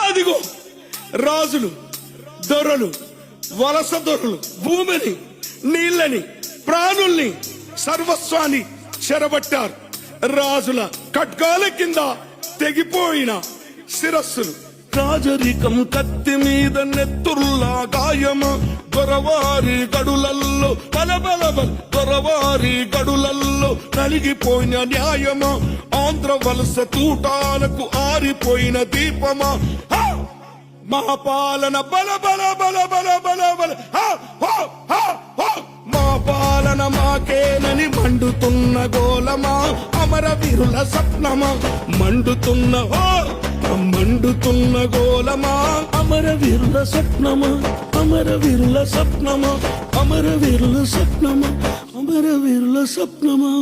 అదిగో రాజులు దొరలు వలస దొరలు భూమిని నీళ్ళని ప్రాణుల్ని సర్వస్వాన్ని చెరబట్టారు. రాజుల ఖడ్గాల కింద తెగిపోయిన శిరస్సులు, రాజరికం కత్తి మీద నెత్తుర్లా గాయమా, దొరవారి గడులల్లో బలబలబల దొరవారి గడులల్లో నలిగిపోయిన న్యాయమా, ఆంధ్ర వలస తూటాలకు ఆరిపోయిన దీపమా, మా పాలన బల బల బల బల బల బల మా పాలన మాకేనని మండుతున్న గోలమా, అమరవీరుల స్వప్నమా మండుతున్న మండుతున్న గోలమా, అమరవీరుల స్వప్నమా, అమరవీరుల స్వప్నమా, అమరవీరుల స్వప్నమా, అమరవీరుల స్వప్నమా.